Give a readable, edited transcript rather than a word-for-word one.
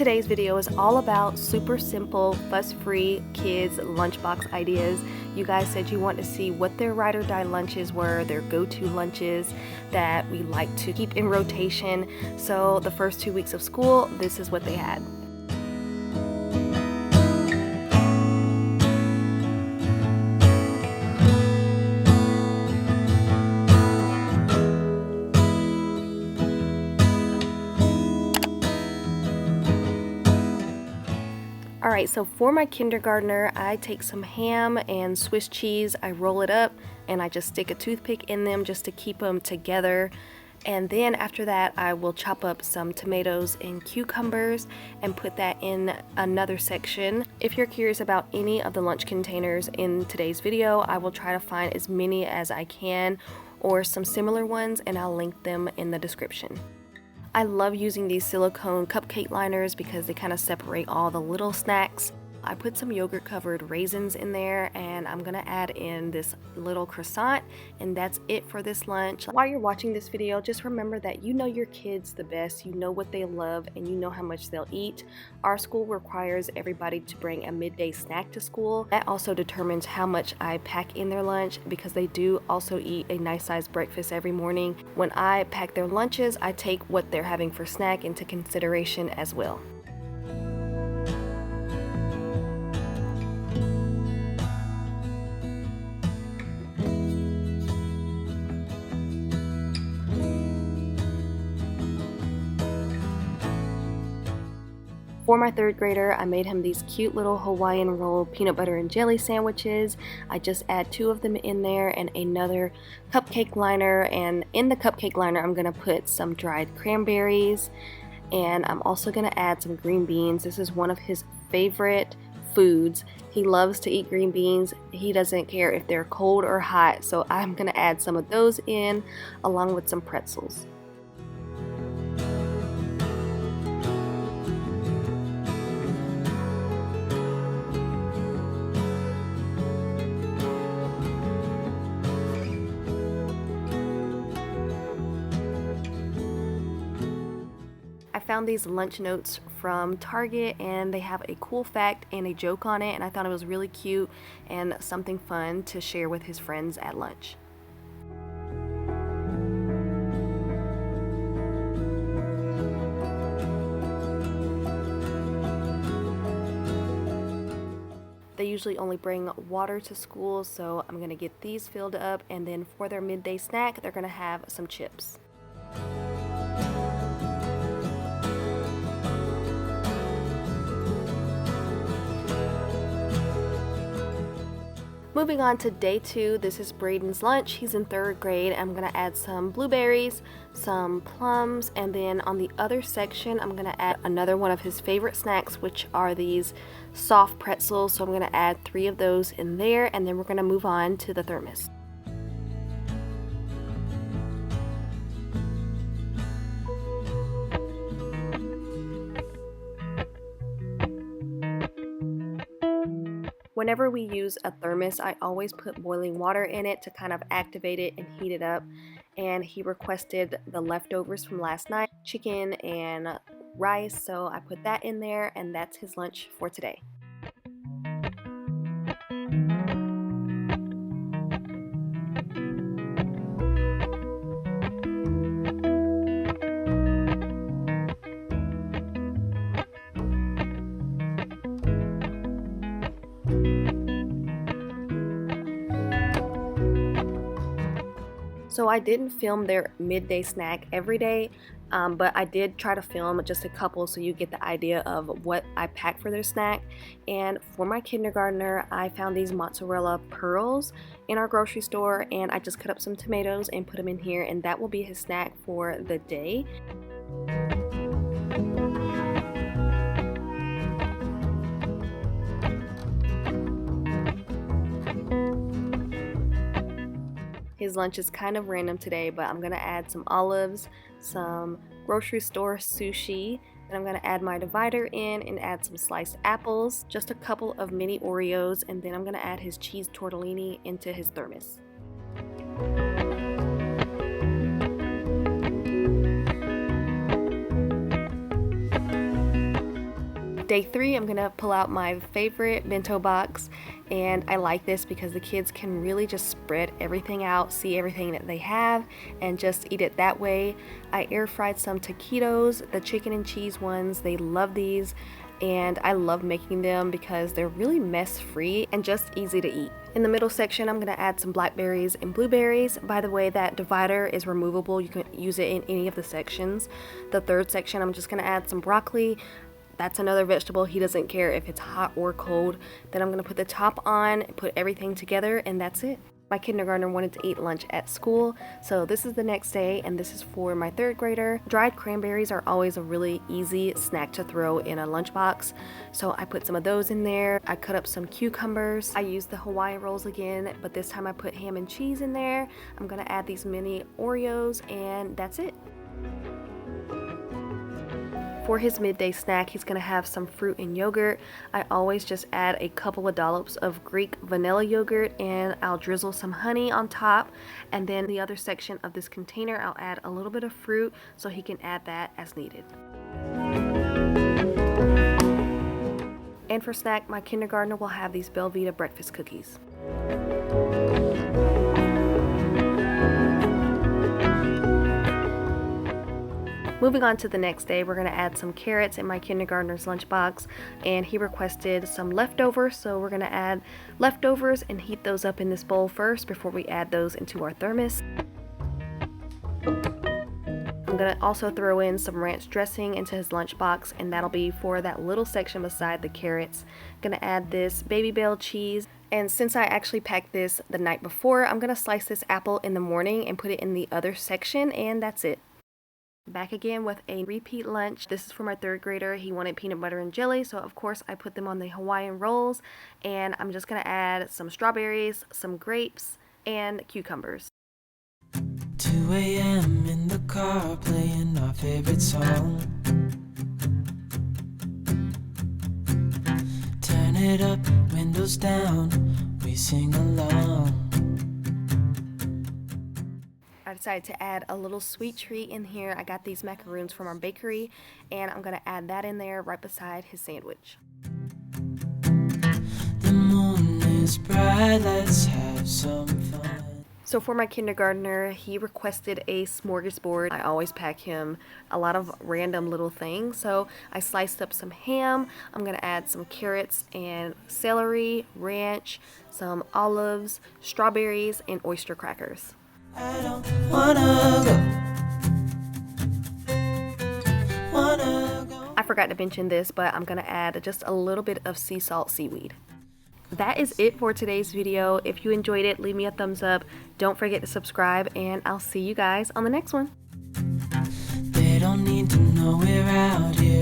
Today's video is all about super simple, fuss-free kids lunchbox ideas. You guys said you want to see what their ride or die lunches were, their go-to lunches that we like to keep in rotation. So the first 2 weeks of school, this is what they had. Alright, so for my kindergartner, I take some ham and Swiss cheese, I roll it up, and I just stick a toothpick in them just to keep them together. And then after that, I will chop up some tomatoes and cucumbers and put that in another section. If you're curious about any of the lunch containers in today's video, I will try to find as many as I can or some similar ones, and I'll link them in the description. I love using these silicone cupcake liners because they kind of separate all the little snacks. I put some yogurt covered raisins in there, and I'm gonna add in this little croissant, and that's it for this lunch. While you're watching this video, just remember that you know your kids the best, you know what they love, and you know how much they'll eat. Our school requires everybody to bring a midday snack to school. That also determines how much I pack in their lunch, because they do also eat a nice sized breakfast every morning. When I pack their lunches, I take what they're having for snack into consideration as well. For my third grader, I made him these cute little Hawaiian roll peanut butter and jelly sandwiches. I just add 2 of them in there and another cupcake liner, and in the cupcake liner I'm going to put some dried cranberries, and I'm also going to add some green beans. This is one of his favorite foods. He loves to eat green beans. He doesn't care if they're cold or hot, so I'm going to add some of those in along with some pretzels. I found these lunch notes from Target, and they have a cool fact and a joke on it, and I thought it was really cute and something fun to share with his friends at lunch. They usually only bring water to school, so I'm going to get these filled up, and then for their midday snack, they're going to have some chips. Moving on to day 2, this is Braden's lunch. He's in 3rd grade. I'm going to add some blueberries, some plums, and then on the other section I'm going to add another one of his favorite snacks, which are these soft pretzels. So I'm going to add 3 of those in there, and then we're going to move on to the thermos. Whenever we use a thermos, I always put boiling water in it to kind of activate it and heat it up. And he requested the leftovers from last night, chicken and rice, so I put that in there, and that's his lunch for today. So I didn't film their midday snack every day, but I did try to film just a couple so you get the idea of what I pack for their snack. And for my kindergartner, I found these mozzarella pearls in our grocery store, and I just cut up some tomatoes and put them in here, and that will be his snack for the day. His lunch is kind of random today, but I'm going to add some olives, some grocery store sushi, and I'm going to add my divider in and add some sliced apples, just a couple of mini Oreos, and then I'm going to add his cheese tortellini into his thermos. Day 3, I'm gonna pull out my favorite bento box, and I like this because the kids can really just spread everything out, see everything that they have, and just eat it that way. I air fried some taquitos, the chicken and cheese ones. They love these, and I love making them because they're really mess free and just easy to eat. In the middle section, I'm gonna add some blackberries and blueberries. By the way, that divider is removable. You can use it in any of the sections. The third section, I'm just gonna add some broccoli. That's another vegetable. He doesn't care if it's hot or cold. Then I'm gonna put the top on, put everything together, and that's it. My kindergartner wanted to eat lunch at school, so this is the next day, and this is for my 3rd grader. Dried cranberries are always a really easy snack to throw in a lunchbox, so I put some of those in there. I cut up some cucumbers. I used the Hawaiian rolls again, but this time I put ham and cheese in there. I'm gonna add these mini Oreos, and that's it. For his midday snack, he's gonna have some fruit and yogurt. I always just add a couple of dollops of Greek vanilla yogurt, and I'll drizzle some honey on top. And then the other section of this container, I'll add a little bit of fruit so he can add that as needed. And for snack, my kindergartner will have these Belvita breakfast cookies. Moving on to the next day, we're going to add some carrots in my kindergartner's lunchbox, and he requested some leftovers, so we're going to add leftovers and heat those up in this bowl first before we add those into our thermos. I'm going to also throw in some ranch dressing into his lunchbox, and that'll be for that little section beside the carrots. Going to add this Baby Bell cheese. And since I actually packed this the night before, I'm going to slice this apple in the morning and put it in the other section, and that's it. Back again with a repeat lunch. This is for my 3rd grader. He wanted peanut butter and jelly, so of course I put them on the Hawaiian rolls, and I'm just gonna add some strawberries, some grapes, and cucumbers. 2 a.m. in the car playing our favorite song. Turn it up, windows down, we sing along. I decided to add a little sweet treat in here. I got these macaroons from our bakery, and I'm gonna add that in there right beside his sandwich. The moon is bright, let's have some fun. So for my kindergartner, he requested a smorgasbord. I always pack him a lot of random little things. So I sliced up some ham. I'm gonna add some carrots and celery, ranch, some olives, strawberries, and oyster crackers. I don't wanna go. I forgot to mention this, but I'm gonna add just a little bit of sea salt seaweed. That is it for today's video. If you enjoyed it, leave me a thumbs up. Don't forget to subscribe, and I'll see you guys on the next one. They don't need to know we're out here.